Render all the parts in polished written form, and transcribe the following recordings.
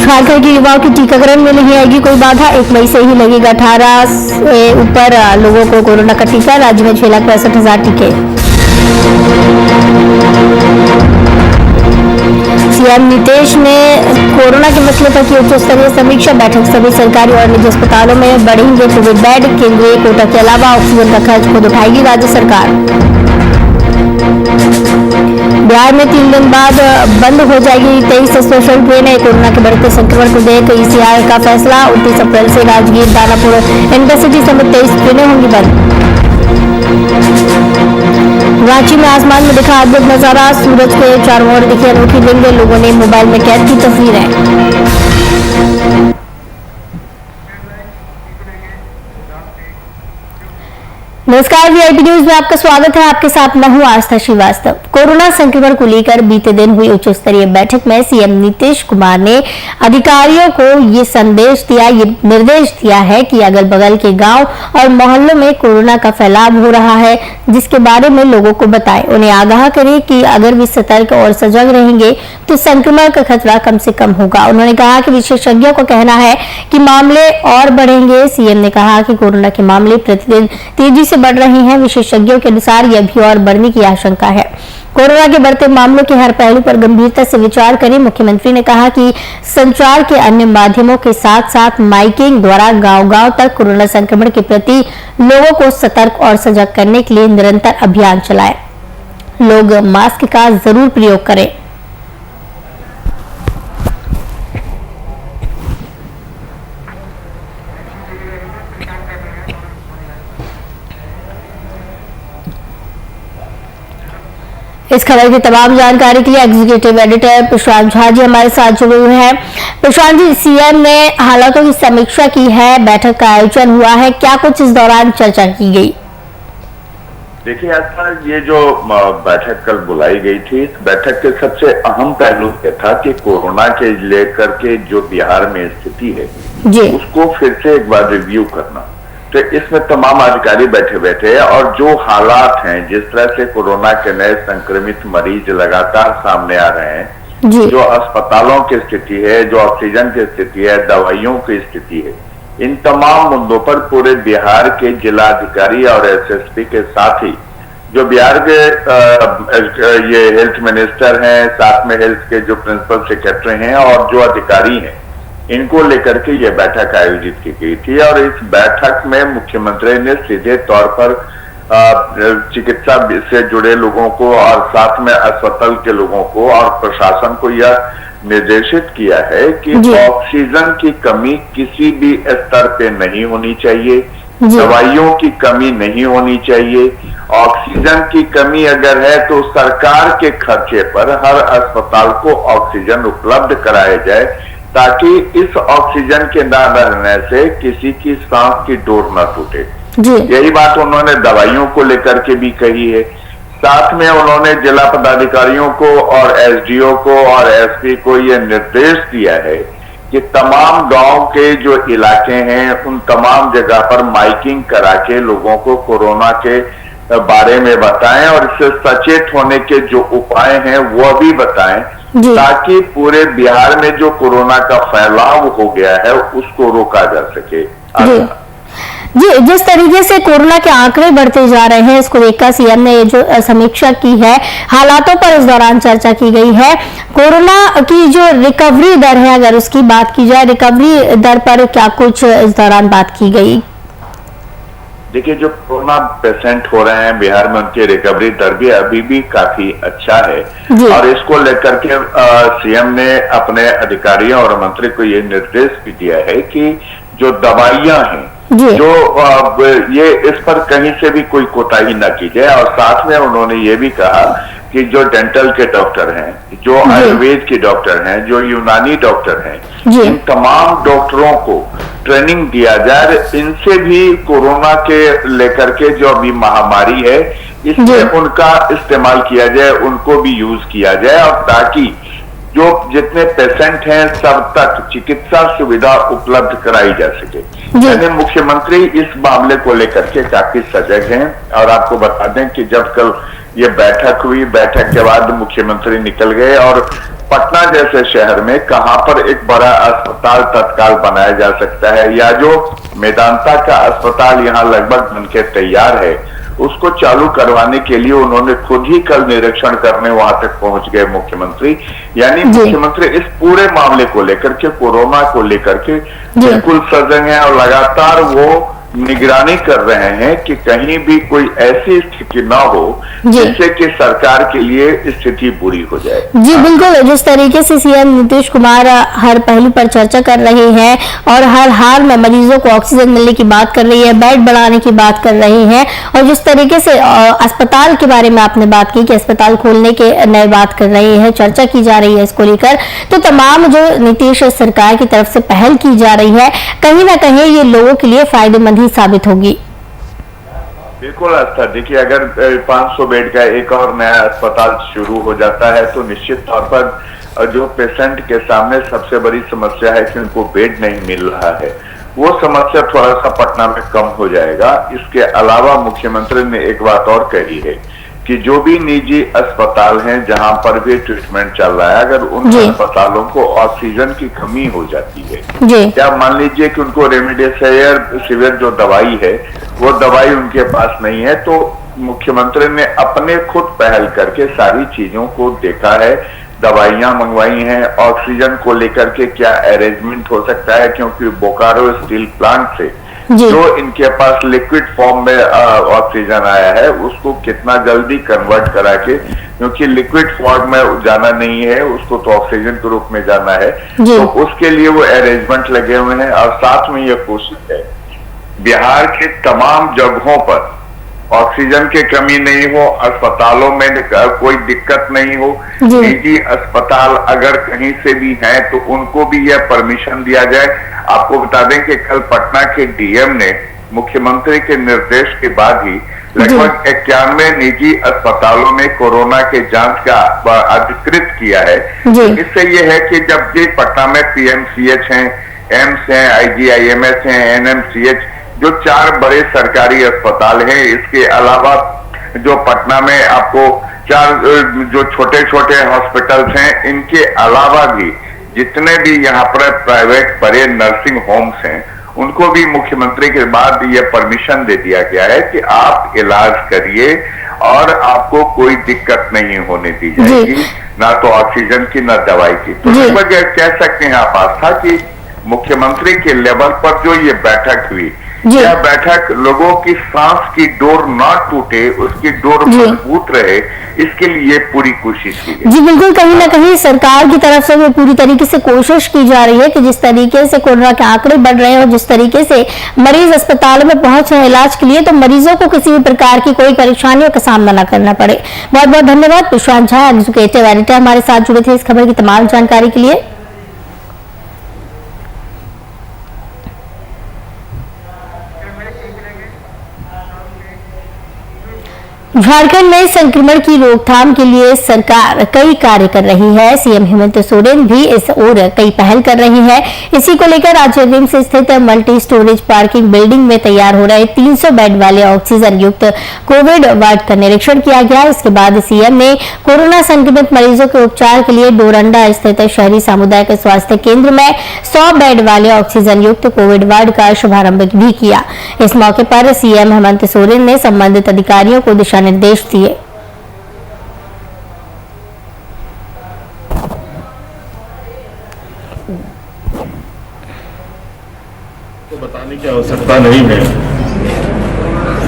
झारखंड के युवाओं के टीकाकरण में नहीं आएगी कोई बाधा। 1 मई से ही लगेगा 18 से ऊपर लोगों को कोरोना का टीका। राज्य में 6,65,000 टीके। सीएम नीतीश ने कोरोना के मसले पर की उच्च स्तरीय समीक्षा बैठक। सभी सरकारी और निजी अस्पतालों में बढ़ेंगे कोविड बेड। केंद्रीय कोटा के अलावा ऑक्सीजन का खर्च खुद उठाएगी राज्य सरकार। बिहार में 3 दिन बाद बंद हो जाएगी 23 स्पेशल ट्रेनें। कोरोना के बढ़ते संक्रमण को देख ईसीआर का फैसला। 29 अप्रैल से राजगीर, दानापुर, इंटरसिटी समेत 23 ट्रेनें होंगी बंद। रांची में आसमान में दिखा अद्भुत नजारा। सूरज के चारों ओर दिखी अनोखी लिंग। लोगों ने मोबाइल में कैद की तस्वीरें। नमस्कार, वीआईपी न्यूज में आपका स्वागत है। आपके साथ मैं हूं आस्था श्रीवास्तव। कोरोना संक्रमण को लेकर बीते दिन हुई उच्च स्तरीय बैठक में सीएम नीतीश कुमार ने अधिकारियों को ये निर्देश दिया है कि अगल बगल के गांव और मोहल्लों में कोरोना का फैलाव हो रहा है, जिसके बारे में लोगों को बताएं। उन्हें आगाह करें कि अगर वे सतर्क और सजग रहेंगे तो संक्रमण का खतरा कम से कम होगा। उन्होंने कहा कि विशेषज्ञों का कहना है कि मामले और बढ़ेंगे। सीएम ने कहा कि कोरोना के मामले प्रतिदिन तेजी से बढ़ रही हैं। विशेषज्ञों के अनुसार यह भी और बढ़ने की आशंका है। कोरोना के बढ़ते मामलों के हर पहलू पर गंभीरता से विचार करें। मुख्यमंत्री ने कहा कि संचार के अन्य माध्यमों के साथ साथ माइकिंग द्वारा गांव-गांव तक कोरोना संक्रमण के प्रति लोगों को सतर्क और सजग करने के लिए निरंतर अभियान चलाएं। लोग मास्क का जरूर प्रयोग करें। इस खबर की तमाम जानकारी के लिए एग्जीक्यूटिव एडिटर प्रशांत झा जी हमारे साथ जुड़े हुए हैं। प्रशांत जी, सीएम ने हालातों की समीक्षा की है, बैठक का आयोजन हुआ है, क्या कुछ इस दौरान चर्चा की गई? देखिए, आज ये जो बैठक कल बुलाई गई थी, इस बैठक के सबसे अहम पहलू ये था कि कोरोना के लेकर के जो बिहार में स्थिति है उसको फिर से एक बार रिव्यू करना। तो इसमें तमाम अधिकारी बैठे हैं और जो हालात हैं, जिस तरह से कोरोना के नए संक्रमित मरीज लगातार सामने आ रहे हैं, जो अस्पतालों की स्थिति है, जो ऑक्सीजन की स्थिति है, दवाइयों की स्थिति है, इन तमाम मुद्दों पर पूरे बिहार के जिला अधिकारी और एसएसपी के साथ ही जो बिहार के ये हेल्थ मिनिस्टर हैं, साथ में हेल्थ के जो प्रिंसिपल सेक्रेटरी हैं और जो अधिकारी हैं, इनको लेकर के ये बैठक आयोजित की गई थी। और इस बैठक में मुख्यमंत्री ने सीधे तौर पर चिकित्सा से जुड़े लोगों को और साथ में अस्पताल के लोगों को और प्रशासन को यह निर्देशित किया है कि ऑक्सीजन की कमी किसी भी स्तर पे नहीं होनी चाहिए, दवाइयों की कमी नहीं होनी चाहिए। ऑक्सीजन की कमी अगर है तो सरकार के खर्चे पर हर अस्पताल को ऑक्सीजन उपलब्ध कराया जाए, ताकि इस ऑक्सीजन के न रहने से किसी की सांस की डोर न टूटे। यही बात उन्होंने दवाइयों को लेकर के भी कही है। साथ में उन्होंने जिला पदाधिकारियों को और एसडीओ को और एसपी को यह निर्देश दिया है कि तमाम गांव के जो इलाके हैं उन तमाम जगह पर माइकिंग करा के लोगों को कोरोना के बारे में बताएं और इससे सचेत होने के जो उपाय हैं वो भी बताएं, ताकि पूरे बिहार में जो कोरोना का फैलाव हो गया है उसको रोका जा सके। जी, जिस तरीके से कोरोना के आंकड़े बढ़ते जा रहे हैं, इसको देखकर सीएम ने ये जो समीक्षा की है, हालातों पर इस दौरान चर्चा की गई है। कोरोना की जो रिकवरी दर है, अगर उसकी बात की जाए, रिकवरी दर पर क्या कुछ इस दौरान बात की गई? देखिए, जो कोरोना पेशेंट हो रहे हैं बिहार में, उनकी रिकवरी दर भी अभी भी काफी अच्छा है और इसको लेकर के सीएम ने अपने अधिकारियों और मंत्री को ये निर्देश भी दिया है कि जो दवाइयां हैं, जो ये इस पर कहीं से भी कोई कोताही न की जाए। और साथ में उन्होंने ये भी कहा कि जो डेंटल के डॉक्टर हैं, जो आयुर्वेद के डॉक्टर हैं, जो यूनानी डॉक्टर हैं, इन तमाम डॉक्टरों को ट्रेनिंग दिया जाए। इनसे भी कोरोना के लेकर के जो अभी महामारी है इसमें उनका इस्तेमाल किया जाए, उनको भी यूज किया जाए, और ताकि जो जितने पेशेंट हैं सब तक चिकित्सा सुविधा उपलब्ध कराई जा सके। यानी मुख्यमंत्री इस मामले को लेकर के काफी सजग हैं। और आपको बता दें कि जब कल ये बैठक हुई, बैठक के बाद मुख्यमंत्री निकल गए और पटना जैसे शहर में कहां पर एक बड़ा अस्पताल तत्काल बनाया जा सकता है, या जो मेदांता का अस्पताल यहां लगभग बनके तैयार है उसको चालू करवाने के लिए उन्होंने खुद ही कल निरीक्षण करने वहां तक पहुंच गए मुख्यमंत्री। यानी मुख्यमंत्री इस पूरे मामले को लेकर के, कोरोना को लेकर के बिल्कुल सजग हैं और लगातार वो निगरानी कर रहे हैं कि कहीं भी कोई ऐसी स्थिति ना हो जिससे कि सरकार के लिए स्थिति बुरी हो जाए। जी बिल्कुल, जिस तरीके से सीएम नीतीश कुमार हर पहलू पर चर्चा कर रहे हैं और हर हाल में मरीजों को ऑक्सीजन मिलने की बात कर रही है, बेड बढ़ाने की बात कर रहे हैं, और जिस तरीके से अस्पताल के बारे में आपने बात की कि अस्पताल खोलने के नए बात कर रहे हैं, चर्चा की जा रही है इसको लेकर, तो तमाम जो नीतीश सरकार की तरफ से पहल की जा रही है कहीं ना कहीं ये लोगों के लिए फायदेमंद साबित होगी। बिल्कुल आस्था, देखिए अगर 500 बेड का एक और नया अस्पताल शुरू हो जाता है तो निश्चित तौर पर जो पेशेंट के सामने सबसे बड़ी समस्या है कि उनको बेड नहीं मिल रहा है, वो समस्या थोड़ा सा पटना में कम हो जाएगा। इसके अलावा मुख्यमंत्री ने एक बात और कही है कि जो भी निजी अस्पताल हैं जहां पर भी ट्रीटमेंट चल रहा है, अगर उन अस्पतालों को ऑक्सीजन की कमी हो जाती है, या मान लीजिए कि उनको रेमडेसिविर जो दवाई है वो दवाई उनके पास नहीं है, तो मुख्यमंत्री ने अपने खुद पहल करके सारी चीजों को देखा है, दवाइयां मंगवाई हैं, ऑक्सीजन को लेकर के क्या अरेंजमेंट हो सकता है, क्योंकि बोकारो स्टील प्लांट से जो इनके पास लिक्विड फॉर्म में ऑक्सीजन आया है उसको कितना जल्दी कन्वर्ट करा के, क्योंकि लिक्विड फॉर्म में जाना नहीं है, उसको तो ऑक्सीजन के रूप में जाना है, तो उसके लिए वो अरेंजमेंट लगे हुए हैं। और साथ में ये कोशिश है बिहार के तमाम जगहों पर ऑक्सीजन की कमी नहीं हो, अस्पतालों में कोई दिक्कत नहीं हो, निजी अस्पताल अगर कहीं से भी हैं तो उनको भी यह परमिशन दिया जाए। आपको बता दें कि कल पटना के डीएम ने मुख्यमंत्री के निर्देश के बाद ही लगभग 91 निजी अस्पतालों में कोरोना के जांच का अधिकृत किया है। इससे यह है कि जब भी पटना में पीएमसीएच हैं, एम्स हैं, आईजीआईएमएस हैं, एनएमसीएच, जो 4 बड़े सरकारी अस्पताल हैं, इसके अलावा जो पटना में आपको 4 जो छोटे छोटे हॉस्पिटल्स हैं, इनके अलावा भी जितने भी यहाँ पर प्राइवेट बड़े नर्सिंग होम्स हैं उनको भी मुख्यमंत्री के बाद ये परमिशन दे दिया गया है कि आप इलाज करिए और आपको कोई दिक्कत नहीं होने दी जाएगी, ना तो ऑक्सीजन की ना दवाई की। तो लगभग कह सकते हैं आप आस्था कि मुख्यमंत्री के लेवल पर जो ये बैठक हुई, यह बैठक लोगों की सांस की डोर ना टूटे, उसकी डोर मजबूत रहे, इसके लिए पूरी कोशिश की गई। जी बिल्कुल, कहीं ना कहीं सरकार की तरफ से भी पूरी तरीके से कोशिश की जा रही है कि जिस तरीके से कोरोना के आंकड़े बढ़ रहे हैं और जिस तरीके से मरीज अस्पतालों में पहुंच रहे हैं इलाज के लिए, तो मरीजों को किसी भी प्रकार की कोई परेशानियों का सामना न करना पड़े। बहुत बहुत धन्यवाद। प्रशांत झा, एग्जीक्यूटिव एडिटर, हमारे साथ जुड़े थे इस खबर की तमाम जानकारी के लिए। झारखंड में संक्रमण की रोकथाम के लिए सरकार कई कार्य कर रही है। सीएम हेमंत सोरेन भी इस ओर कई पहल कर रही है। इसी को लेकर आज रिम्स स्थित मल्टी स्टोरेज पार्किंग बिल्डिंग में तैयार हो रहे 300 बेड वाले ऑक्सीजन युक्त कोविड वार्ड का निरीक्षण किया गया। इसके बाद सीएम ने कोरोना संक्रमित मरीजों के उपचार के लिए डोरंडा स्थित शहरी सामुदायिक स्वास्थ्य केंद्र में 100 बेड वाले ऑक्सीजन युक्त कोविड वार्ड का शुभारंभ भी किया। इस मौके पर सीएम हेमंत सोरेन ने संबंधित अधिकारियों को दिशा निर्देश दिए। तो बताने की आवश्यकता नहीं है,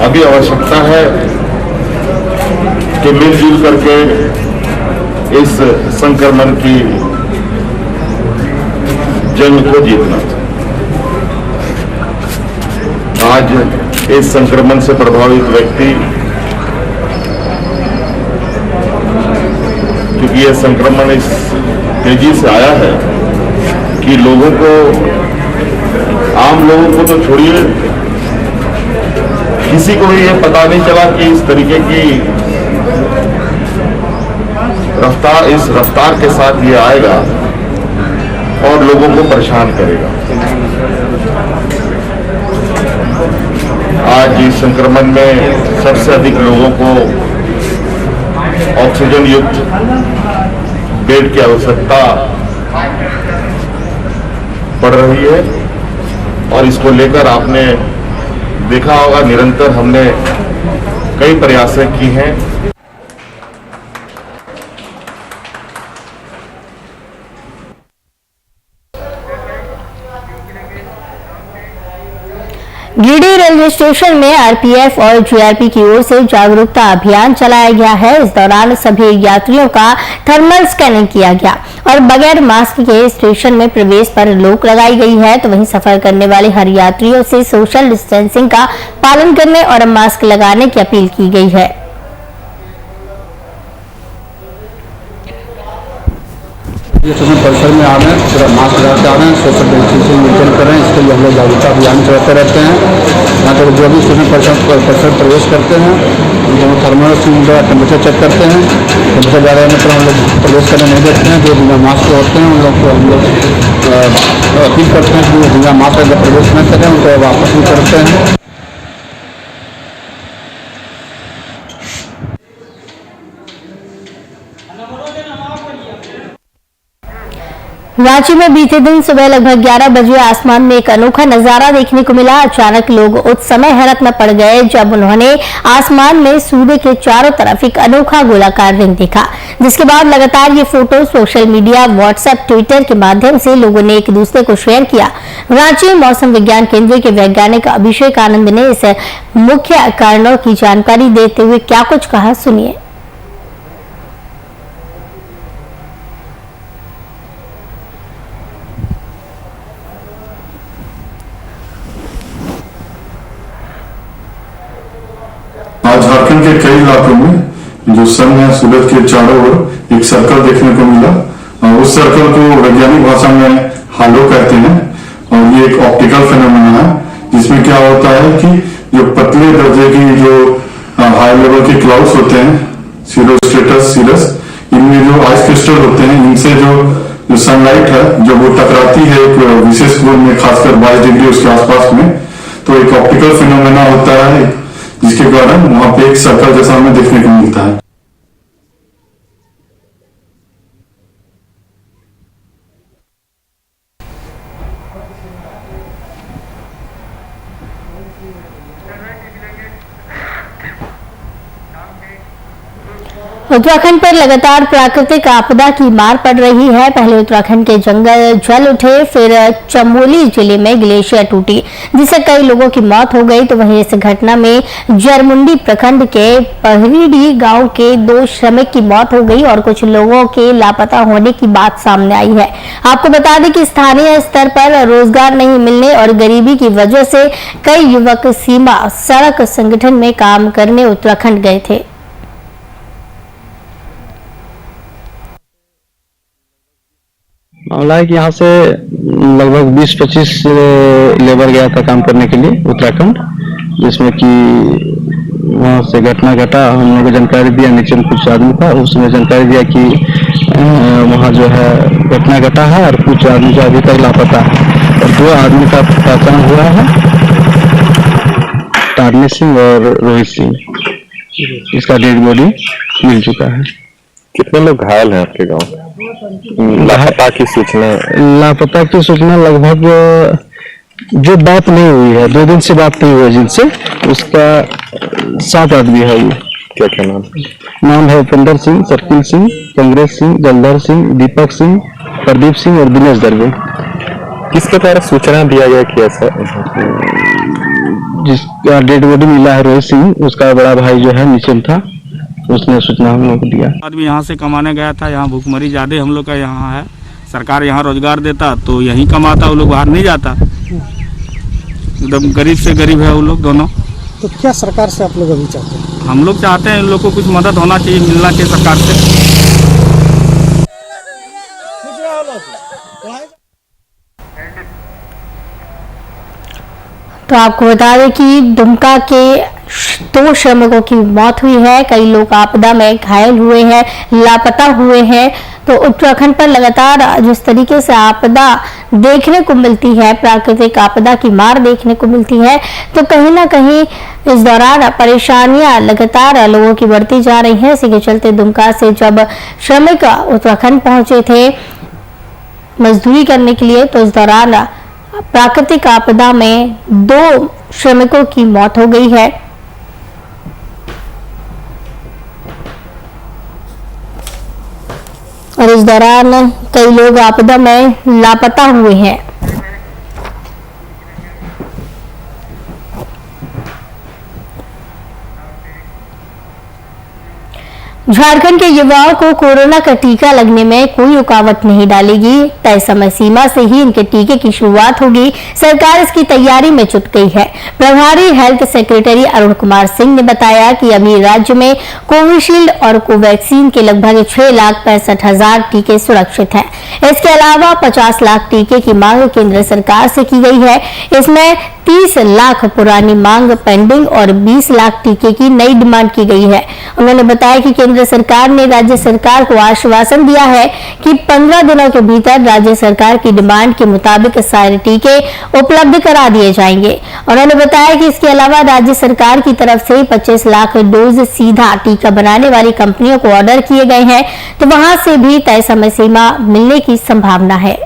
अभी आवश्यकता है कि मिलजुल करके इस संक्रमण की जंग को जीतना। आज इस संक्रमण से प्रभावित व्यक्ति, क्योंकि यह संक्रमण इस तेजी से आया है कि लोगों को, आम लोगों को तो छोड़िए, किसी को भी यह पता नहीं चला कि इस तरीके की रफ्तार, इस रफ्तार के साथ ये आएगा और लोगों को परेशान करेगा। आज इस संक्रमण में सबसे अधिक लोगों को ऑक्सीजन युक्त बेड की आवश्यकता पड़ रही है और इसको लेकर आपने देखा होगा निरंतर हमने कई प्रयास की हैं। गिरिडीह रेलवे स्टेशन में आरपीएफ और जीआरपी की ओर से जागरूकता अभियान चलाया गया है। इस दौरान सभी यात्रियों का थर्मल स्कैनिंग किया गया और बगैर मास्क के स्टेशन में प्रवेश पर रोक लगाई गई है। तो वहीं सफर करने वाले हर यात्रियों से सोशल डिस्टेंसिंग का पालन करने और मास्क लगाने की अपील की गई है। परिसर में आ रहे हैं, पूरा मास्क लगा के आ रहे हैं, सोशल डिस्टेंसिंग मेंटेन कर रहे हैं। इसके लिए हम लोग जागरूकता अभियान चलाते रहते हैं। यहाँ पर जो भी स्टेशन परिसर प्रवेश करते हैं उनको थर्मल टेम्परेचर चेक करते हैं। टेम्परेचर ज़्यादा रहने पर हम लोग प्रवेश करने नहीं देते हैं। जो बिना मास्क होते हैं उन लोग को हम लोग अपील करते हैं कि बिना मास्क अगर प्रवेश न करें उनको वापस भी करते हैं। रांची में बीते दिन सुबह लगभग 11 बजे आसमान में एक अनोखा नजारा देखने को मिला। अचानक लोग उस समय हैरत में पड़ गए जब उन्होंने आसमान में सूर्य के चारों तरफ एक अनोखा गोलाकार रिंग देखा, जिसके बाद लगातार ये photo social media, WhatsApp, Twitter के माध्यम से लोगों ने एक दूसरे को शेयर किया। रांची मौसम विज्ञान केंद्र के वैज्ञानिक अभिषेक आनंद ने इस मुख्य कारणों की जानकारी देते हुए क्या कुछ कहा, सुनिए। आज झारखंड के कई इलाकों में जो सन है सूरज के चारों ओर एक सर्कल देखने को मिला और उस सर्कल को वैज्ञानिक भाषा में हालो कहते हैं और ये एक ऑप्टिकल फिनोमेना है जिसमें क्या होता है कि जो पतले दर्जे की जो हाई लेवल के क्लाउड्स होते हैं सीरोस्ट्रेटस सीरस, इनमें जो आइस क्रिस्टल होते हैं इनसे जो सनलाइट है जब वो टकराती है एक विशेष कोण में खासकर 22 डिग्री उसके आसपास में, तो एक ऑप्टिकल फिनोमेना होता है जिसके कारण वहां पे एक सर्कल जैसा हमें देखने को मिलता है। उत्तराखंड पर लगातार प्राकृतिक आपदा की मार पड़ रही है। पहले उत्तराखंड के जंगल जल उठे, फिर चमोली जिले में ग्लेशियर टूटी जिससे कई लोगों की मौत हो गई। तो वहीं इस घटना में जरमुंडी प्रखंड के पहरीडी गांव के 2 श्रमिक की मौत हो गई और कुछ लोगों के लापता होने की बात सामने आई है। आपको बता दें कि स्थानीय स्तर पर रोजगार नहीं मिलने और गरीबी की वजह से कई युवक सीमा सड़क संगठन में काम करने उत्तराखंड गए थे। मामला है कि यहाँ से लगभग 20-25 लेबर गया था काम करने के लिए उत्तराखंड, जिसमें कि वहाँ से घटना घटा। हम लोगों को जानकारी दिया, नीचे में कुछ आदमी था, उसने जानकारी दिया कि वहाँ जो है घटना घटा है और कुछ आदमी जो अभी तक लापता है और 2 आदमी का पहचान हुआ है, तारनी सिंह और रोहित सिंह। इसका डेड बॉडी मिल चुका है। कितने लोग घायल हैं आपके गांव? लापता की सूचना लगभग जो बात नहीं हुई है, 2 दिन से बात नहीं हुई है जिनसे, उसका 7 आदमी है। ये क्या क्या नाम है? उपेंद्र सिंह, सर्किल सिंह, कंग्रेस सिंह, जलधर सिंह, दीपक सिंह, प्रदीप सिंह और दिनेश दर्वे। किसके द्वारा सूचना दिया गया कि ऐसा? जिसका डेड बॉडी मिला है रोहित सिंह, उसका बड़ा भाई जो है नीचे में था, उसने सूचना हम लोग को दिया। आदमी यहाँ से कमाने गया था, यहाँ भूखमरी ज्यादा हम लोग का यहाँ है। सरकार यहाँ रोजगार देता तो यहीं कमाता, वो लोग बाहर नहीं जाता। एकदम गरीब से गरीब है वो लोग दोनों। तो क्या सरकार से आप लोग अभी चाहते हैं? हम लोग चाहते हैं इन लोग को कुछ मदद होना चाहिए, मिलना चाहिए सरकार से। तो आपको बता दें कि दुमका के 2 श्रमिकों की मौत हुई है, कई लोग आपदा में घायल हुए हैं, लापता हुए हैं। तो उत्तराखंड पर लगातार जिस तरीके से आपदा देखने को मिलती है, प्राकृतिक आपदा की मार देखने को मिलती है, तो कहीं ना कहीं इस दौरान परेशानियां लगातार लोगों की बढ़ती जा रही हैं। इसी के चलते दुमका से जब श्रमिक उत्तराखंड पहुंचे थे मजदूरी करने के लिए, तो इस दौरान प्राकृतिक आपदा में 2 श्रमिकों की मौत हो गई है। और इस दौरान कई लोग आपदा में लापता हुए हैं। झारखंड के युवाओं को कोरोना का टीका लगने में कोई रुकावट नहीं डालेगी। तय समय सीमा से ही इनके टीके की शुरुआत होगी। सरकार इसकी तैयारी में जुट गई है। प्रभारी हेल्थ सेक्रेटरी अरुण कुमार सिंह ने बताया कि अभी राज्य में कोविशील्ड और कोवैक्सीन के लगभग 6,65,000 टीके सुरक्षित हैं। इसके अलावा 50 लाख टीके की मांग केंद्र सरकार से की गई है। इसमें 30 लाख पुरानी मांग पेंडिंग और 20 लाख टीके की नई डिमांड की गई है। उन्होंने बताया कि केंद्र सरकार ने राज्य सरकार को आश्वासन दिया है कि 15 दिनों के भीतर राज्य सरकार की डिमांड के मुताबिक सारे टीके उपलब्ध करा दिए जाएंगे। उन्होंने बताया कि इसके अलावा राज्य सरकार की तरफ से 25 लाख डोज सीधा टीका बनाने वाली कंपनियों को ऑर्डर किए गए हैं, तो वहां से भी तय समय सीमा मिलने की संभावना है।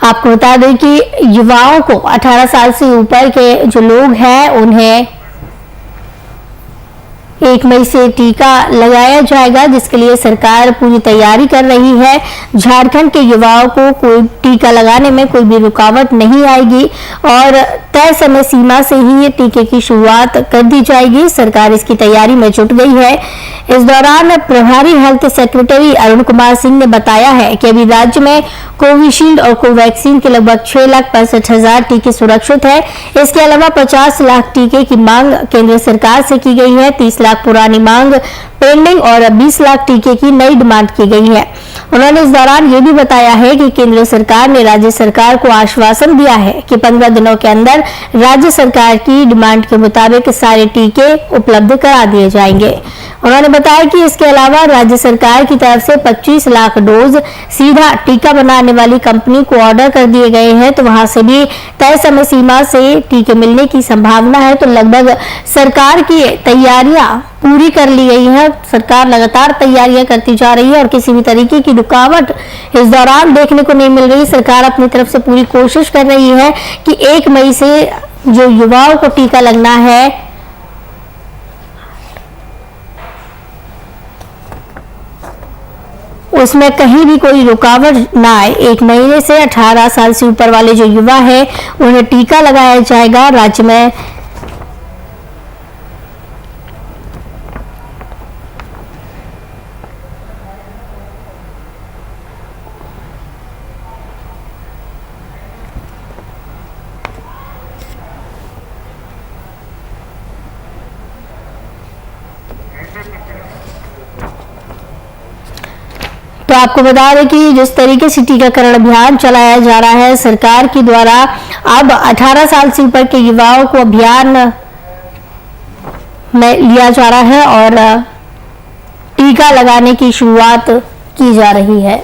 आपको बता दें कि युवाओं को 18 साल से ऊपर के जो लोग हैं उन्हें 1 मई से टीका लगाया जाएगा, जिसके लिए सरकार पूरी तैयारी कर रही है। झारखंड के युवाओं को कोई टीका लगाने में कोई भी रुकावट नहीं आएगी और तय समय सीमा से ही ये टीके की शुरुआत कर दी जाएगी। सरकार इसकी तैयारी में जुट गई है। इस दौरान प्रभारी हेल्थ सेक्रेटरी अरुण कुमार सिंह ने बताया है कि अभी राज्य में कोविशील्ड और कोवैक्सीन के लगभग 6,65,000 टीके सुरक्षित है। इसके अलावा 50 लाख टीके की मांग केंद्र सरकार से की गई है, 30 लाख पुरानी मांग पेंडिंग और 20 लाख टीके की नई डिमांड की गई है। उन्होंने इस दौरान ये भी बताया है कि केंद्र सरकार ने राज्य सरकार को आश्वासन दिया है कि 15 दिनों के अंदर राज्य सरकार की डिमांड के मुताबिक सारे टीके उपलब्ध करा दिए जाएंगे। उन्होंने बताया कि इसके अलावा राज्य सरकार की तरफ से 25 लाख डोज सीधा टीका बनाने वाली कंपनी को ऑर्डर कर दिए गए हैं, तो वहां से भी तय समय सीमा से टीके मिलने की संभावना है। तो लगभग सरकार की तैयारियां पूरी कर ली गई है। सरकार लगातार तैयारियां करती जा रही है और किसी भी तरीके की रुकावट इस दौरान देखने को नहीं मिल रही। सरकार अपनी तरफ से पूरी कोशिश कर रही है कि 1 मई से जो युवाओं को टीका लगना है उसमें कहीं भी कोई रुकावट ना आए। 1 महीने से 18 साल से ऊपर वाले जो युवा है उन्हें टीका लगाया जाएगा। राज्य में तो आपको बता दें कि जिस तरीके से टीकाकरण अभियान चलाया जा रहा है सरकार के द्वारा, अब 18 साल से ऊपर के युवाओं को अभियान में लिया जा रहा है और टीका लगाने की शुरुआत की जा रही है।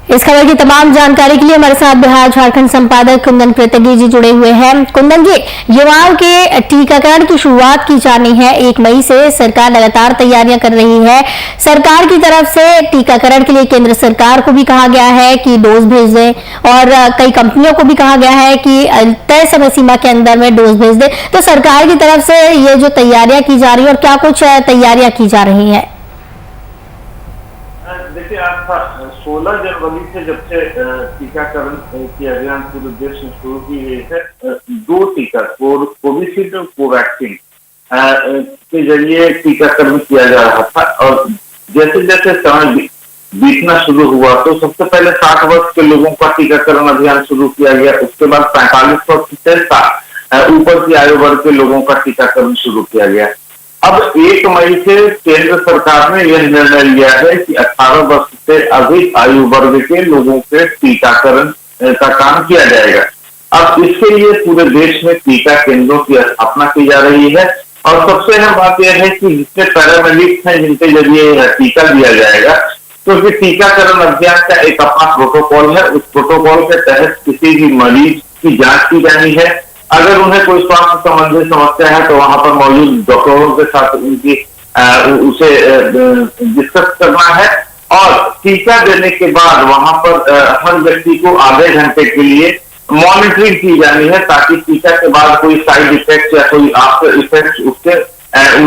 इस खबर की तमाम जानकारी के लिए हमारे साथ बिहार झारखंड संपादक कुंदन कृतज्ञ जी जुड़े हुए हैं। कुंदन जी, युवाओं के टीकाकरण की शुरुआत की जानी है 1 मई से। सरकार लगातार तैयारियां कर रही है। सरकार की तरफ से टीकाकरण के लिए केंद्र सरकार को भी कहा गया है कि डोज भेज दें और कई कंपनियों को भी कहा गया है कि तय समय सीमा के अंदर में डोज भेज दें। तो सरकार की तरफ से ये जो तैयारियां की जा रही है और क्या कुछ तैयारियां की जा रही है? देखिए, आप 16 जनवरी से जब से टीकाकरण की अभियान पूरे देश में शुरू की गई है, 2 टीका कोविशील्ड और कोवैक्सीन के जरिए टीकाकरण किया जा रहा था। और जैसे जैसे समय बीतना शुरू हुआ तो सबसे पहले 60 वर्ष के लोगों का टीकाकरण अभियान शुरू किया गया। उसके बाद 45 वर्ष से ऊपर की आयु वर्ग के लोगों का टीकाकरण शुरू किया गया। अब 1 मई से केंद्र सरकार ने यह निर्णय लिया है कि 18 वर्ष से अधिक आयु वर्ग के लोगों के टीकाकरण का काम किया जाएगा। अब इसके लिए पूरे देश में टीका केंद्रों की स्थापना की जा रही है और सबसे अहम बात यह है कि जितने पैरामेडिक्स हैं जिनके जरिए टीका दिया जाएगा, क्योंकि टीकाकरण अभियान का एक अपना प्रोटोकॉल है। उस प्रोटोकॉल के तहत किसी भी मरीज की जांच की जानी है। अगर उन्हें कोई स्वास्थ्य संबंधी समस्या है तो वहां पर मौजूद डॉक्टरों के साथ उनकी उसे डिस्कस करना है और टीका देने के बाद वहां पर हर व्यक्ति को आधे घंटे के लिए मॉनिटरिंग की जानी है, ताकि टीका के बाद कोई साइड इफेक्ट या कोई आफ्टर इफेक्ट उसके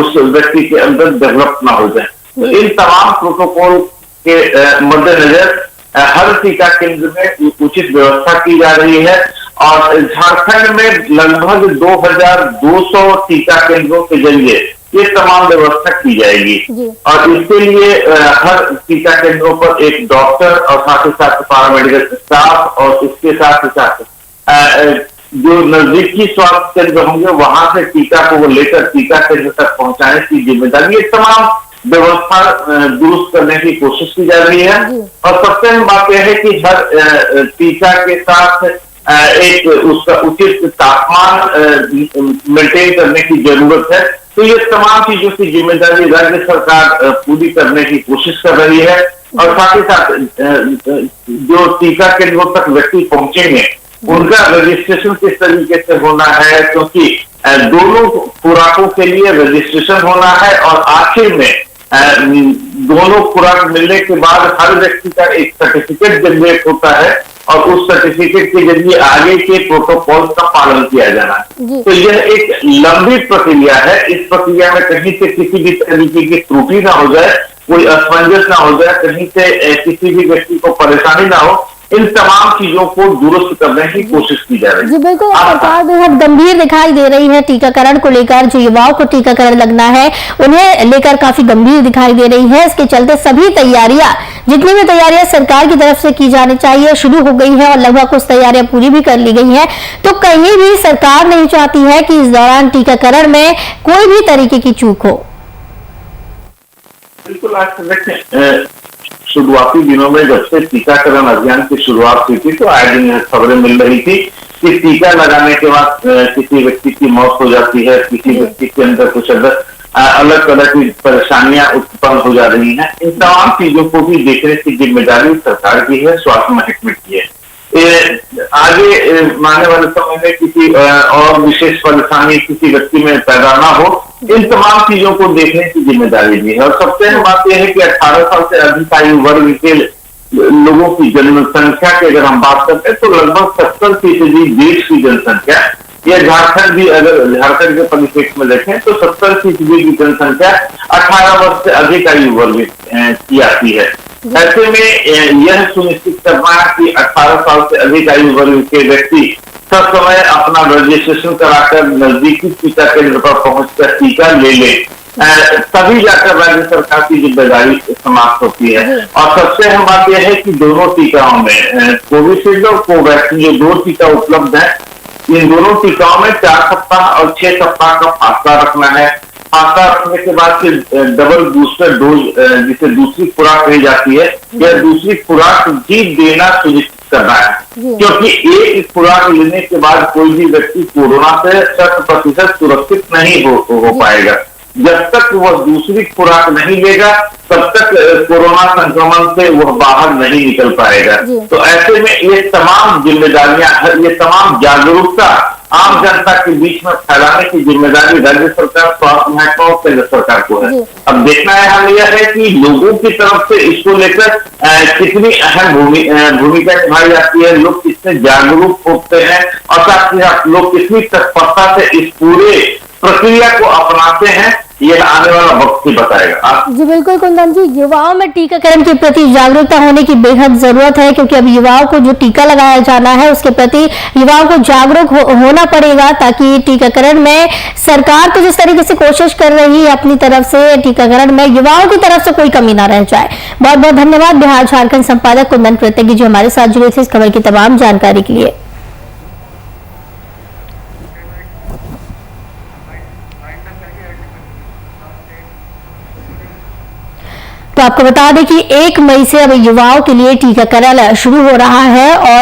उस व्यक्ति के अंदर डेवलप ना हो जाए। तो इन तमाम प्रोटोकॉल के मद्देनजर हर टीका केंद्र में उचित व्यवस्था की जा रही है और झारखंड में लगभग 2200 टीका केंद्रों के जरिए ये तमाम व्यवस्था की जाएगी और इसके लिए हर टीका केंद्रों पर एक डॉक्टर और साथ ही साथ पैरामेडिकल स्टाफ और इसके साथ ही साथ जो नजदीकी स्वास्थ्य केंद्र होंगे वहां से टीका को लेकर टीका केंद्र तक पहुंचाने की जिम्मेदारी, ये तमाम व्यवस्था दुरुस्त करने की कोशिश की जा रही है। और सबसे अहम बात यह है कि हर टीका के साथ एक उसका उचित तापमान मेंटेन करने की जरूरत है। तो ये तमाम चीजों की जिम्मेदारी राज्य सरकार पूरी करने की कोशिश कर रही है और साथ ही साथ जो टीका केंद्रों तक व्यक्ति पहुंचेंगे उनका रजिस्ट्रेशन किस तरीके से होना है, क्योंकि दोनों खुराकों के लिए रजिस्ट्रेशन होना है और आखिर में दोनों खुराक मिलने के बाद हर व्यक्ति का एक सर्टिफिकेट जनरेट होता है और उस सर्टिफिकेट के जरिए आगे के प्रोटोकॉल का पालन किया जाना है। तो यह एक लंबी प्रक्रिया है। इस प्रक्रिया में कहीं से किसी भी तरीके की त्रुटि ना हो जाए, कोई असमंजस ना हो जाए, कहीं से किसी भी व्यक्ति को परेशानी ना हो, इन तमाम चीजों को दुरुस्त करने की कोशिश की जा रही है। जी बिल्कुल, सरकार बेहद गंभीर दिखाई दे रही है टीकाकरण को लेकर। जो युवाओं को टीकाकरण लगना है उन्हें लेकर काफी गंभीर दिखाई दे रही है। इसके चलते सभी तैयारियां, जितनी भी तैयारियां सरकार की तरफ से की जानी चाहिए, शुरू हो गई है और लगभग कुछ तैयारियां पूरी भी कर ली गई हैं। तो कहीं भी सरकार नहीं चाहती है कि इस दौरान टीकाकरण में कोई भी तरीके की चूक हो। बिल्कुल, आज देखें शुरुआती दिनों में जब से टीकाकरण अभियान की शुरुआत हुई थी तो आए दिन खबरें मिल रही थी कि टीका लगाने के बाद किसी व्यक्ति की मौत हो जाती है, किसी व्यक्ति के अंदर कुछ अलग अलग की परेशानियां उत्पन्न हो जा रही हैं। इन तमाम चीजों को भी देखने की जिम्मेदारी सरकार की है, स्वास्थ्य महकमे की है। आगे आने वाले समय में किसी और विशेष परेशानी किसी व्यक्ति में पैदा ना हो, इन तमाम चीजों को देखने की जिम्मेदारी भी है। और सबसे अहम बात यह है कि 18 साल से अधिक आयु वर्ग के लोगों की जनसंख्या की अगर हम बात करते हैं तो लगभग 70% देश की जनसंख्या, या झारखंड भी अगर झारखंड के परिप्रेक्ष्य में देखें तो 70% की जनसंख्या 18 वर्ष से अधिक आयु वर्ग की आती है। ऐसे में यह सुनिश्चित करना कि 18 साल से अधिक आयु वर्ग के व्यक्ति सब समय अपना रजिस्ट्रेशन कराकर नजदीकी टीका केंद्र पर पहुंचकर टीका ले ले, तभी जाकर राज्य सरकार की जिम्मेदारी समाप्त होती है। और सबसे अहम बात यह है कि दोनों टीकाओं में कोविशील्ड और कोवैक्सीन जो 2 टीका उपलब्ध है, इन दोनों टीकाओं में 4 सप्ताह और 6 सप्ताह का फासला रखना है। फासला रखने के बाद फिर डबल बूस्टर डोज जिसे दूसरी खुराक कही जाती है, यह दूसरी खुराक भी देना सुनिश्चित करना है, क्योंकि एक खुराक लेने के बाद कोई भी व्यक्ति कोरोना से 100% सुरक्षित नहीं हो पाएगा। जब तक वह दूसरी खुराक नहीं लेगा तब तक कोरोना संक्रमण से वह बाहर नहीं निकल पाएगा। तो ऐसे में ये तमाम जिम्मेदारियां, ये तमाम जागरूकता आम जनता के बीच में फैलाने की जिम्मेदारी राज्य सरकार, स्वास्थ्य महकमा और केंद्र सरकार को है। अब देखना है हम यह है कि लोगों की तरफ से इसको लेकर कितनी अहम भूमिका निभाई जाती है, लोग कितने जागरूक होते हैं और साथ ही साथ लोग कितनी तत्परता से इस पूरे प्रक्रिया को अपनाते हैं, यह आने वाला वक्त ही बताएगा। जी बिल्कुल कुंदन जी, युवाओं में टीकाकरण के प्रति जागरूकता होने की बेहद जरूरत है, क्योंकि अब युवाओं को जो टीका लगाया जाना है उसके प्रति युवाओं को जागरूक होना पड़ेगा, ताकि टीकाकरण में सरकार तो जिस तरीके से कोशिश कर रही है अपनी तरफ से, टीकाकरण में युवाओं की तरफ से कोई कमी ना रह जाए। बहुत बहुत धन्यवाद बिहार झारखंड संपादक कुंदन कृतज्ञ जो हमारे साथ जुड़े थे इस खबर की तमाम जानकारी के लिए। तो आपको बता दें कि 1 मई से अब युवाओं के लिए टीकाकरण शुरू हो रहा है और